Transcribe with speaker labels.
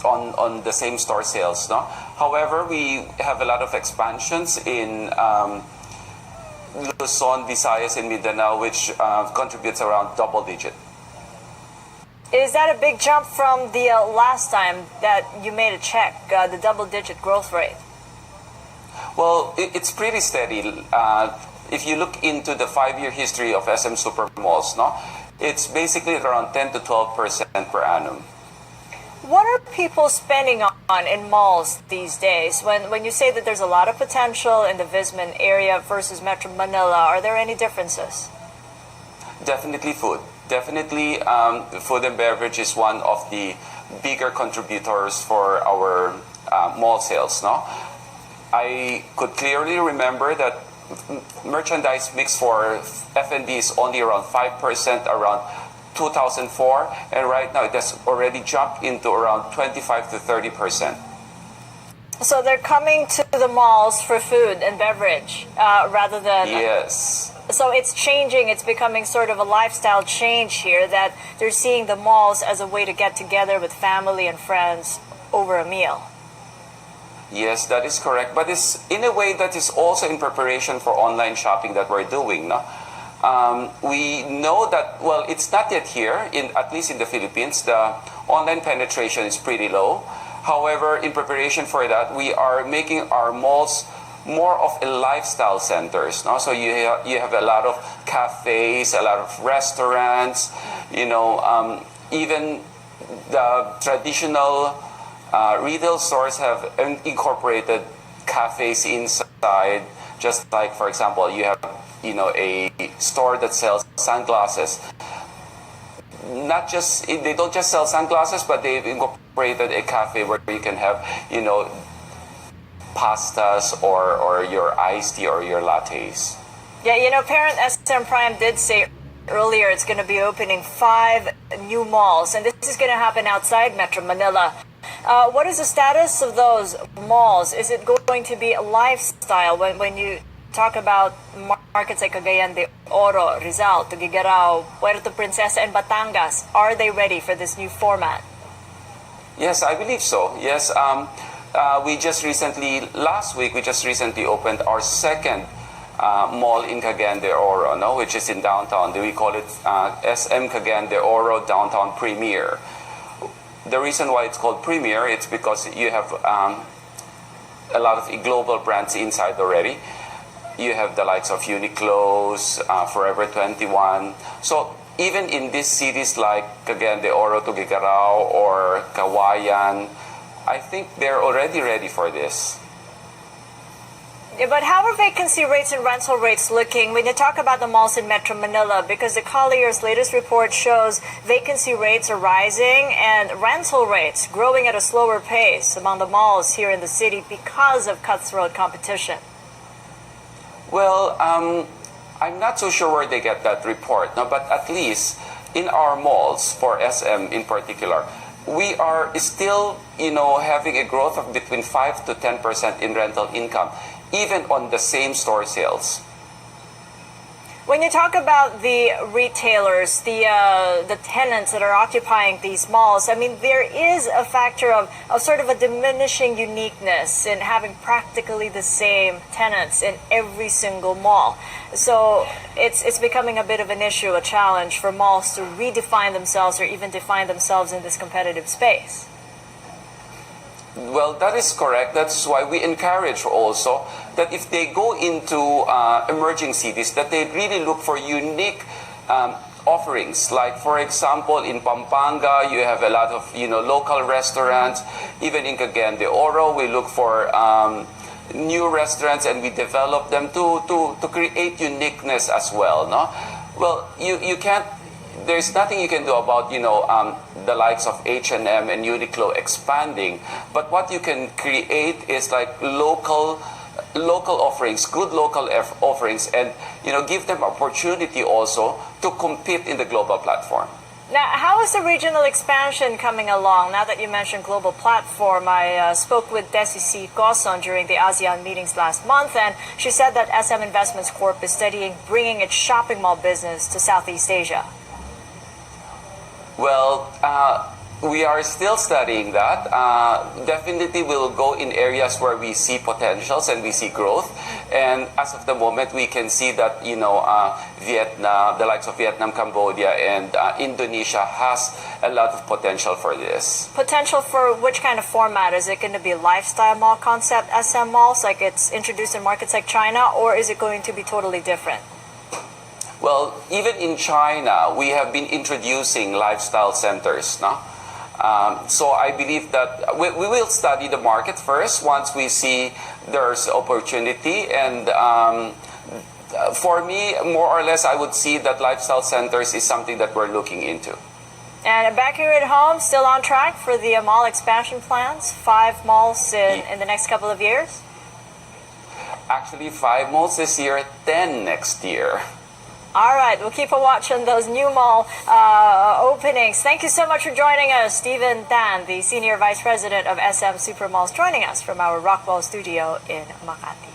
Speaker 1: on the same store sales. No? However, we have a lot of expansions in Luzon, Visayas, and Mindanao, which contributes around double digit.
Speaker 2: Is that a big jump from the last time that you made a check, the double-digit growth rate?
Speaker 1: Well, it's pretty steady. If you look into the 5-year history of SM Supermalls, no, it's basically around 10 to 12% per annum.
Speaker 2: What are people spending on in malls these days? When you say that there's a lot of potential in the Visman area versus Metro Manila, are there any differences?
Speaker 1: Definitely food. Definitely food and beverage is one of the bigger contributors for our mall sales. No? I could clearly remember that merchandise mix for F&B is only around 5% around 2004, and right now it has already jumped into around 25 to 30%.
Speaker 2: So they're coming to the malls for food and beverage rather than...
Speaker 1: Yes.
Speaker 2: So it's changing, it's becoming sort of a lifestyle change here, that they're seeing the malls as a way to get together with family and friends over a meal.
Speaker 1: Yes, that is correct. But it's in a way that is also in preparation for online shopping that we're doing. No? We know that, well, it's not yet here, at least in the Philippines. The online penetration is pretty low. However, in preparation for that, we are making our malls more of a lifestyle centers. No? So you have a lot of cafes, a lot of restaurants, even the traditional retail stores have incorporated cafes inside. Just like, for example, you have a store that sells sunglasses. They don't just sell sunglasses, but they've incorporated a cafe where you can have pastas or your iced tea or your lattes.
Speaker 2: Yeah, parent SM Prime did say earlier it's going to be opening 5 new malls, and this is going to happen outside Metro Manila. What is the status of those malls? Is it going to be a lifestyle when you talk about markets like Cagayan de Oro, Rizal, Tuguegarao, Puerto Princesa, and Batangas? Are they ready for this new format?
Speaker 1: Yes, I believe so. Yes, last week we just recently opened our second mall in Cagayan de Oro, no, which is in downtown. We call it SM Cagayan de Oro Downtown Premier. The reason why it's called Premier, it's because you have a lot of global brands inside already. You have the likes of Uniqlo's, Forever 21. So even in these cities like Cagayan de Oro, Tuguegarao, or Kawayan, I think they're already ready for this.
Speaker 2: Yeah, but how are vacancy rates and rental rates looking when you talk about the malls in Metro Manila? Because the Collier's latest report shows vacancy rates are rising and rental rates growing at a slower pace among the malls here in the city because of cutthroat competition.
Speaker 1: Well, I'm not so sure where they get that report, no, but at least in our malls, for SM in particular, we are still, having a growth of between 5 to 10% in rental income, even on the same store sales.
Speaker 2: When you talk about the retailers, the tenants that are occupying these malls, I mean, there is a factor of sort of a diminishing uniqueness in having practically the same tenants in every single mall. So it's becoming a bit of an issue, a challenge for malls to redefine themselves or even define themselves in this competitive space.
Speaker 1: Well, that is correct. That's why we encourage also that if they go into emerging cities, that they really look for unique offerings. Like, for example, in Pampanga, you have a lot of local restaurants. Even in Cagayan de Oro, we look for new restaurants and we develop them to create uniqueness as well. No, well, you can't. There's nothing you can do about the likes of H&M and Uniqlo expanding, but what you can create is like local offerings, good local offerings, and give them opportunity also to compete in the global platform.
Speaker 2: Now, how is the regional expansion coming along? Now that you mentioned global platform, I spoke with Desi C. Coson during the ASEAN meetings last month, and she said that SM Investments Corp is studying bringing its shopping mall business to Southeast Asia.
Speaker 1: Well, We are still studying that. Definitely we'll go in areas where we see potentials and we see growth. And as of the moment, we can see that, Vietnam, the likes of Vietnam, Cambodia, and Indonesia has a lot of potential for this.
Speaker 2: Potential for which kind of format? Is it going to be a lifestyle mall concept, SM malls, like it's introduced in markets like China, or is it going to be totally different?
Speaker 1: Well, even in China, we have been introducing lifestyle centers. No? So I believe that we will study the market first once we see there's opportunity. And for me, more or less, I would see that lifestyle centers is something that we're looking into.
Speaker 2: And back here at home, still on track for the mall expansion plans? 5 malls in the next couple of years?
Speaker 1: Actually, 5 malls this year, 10 next year.
Speaker 2: All right, we'll keep a watch on those new mall openings. Thank you so much for joining us, Stephen Tan, the Senior Vice President of SM Supermalls, joining us from our Rockwell studio in Makati.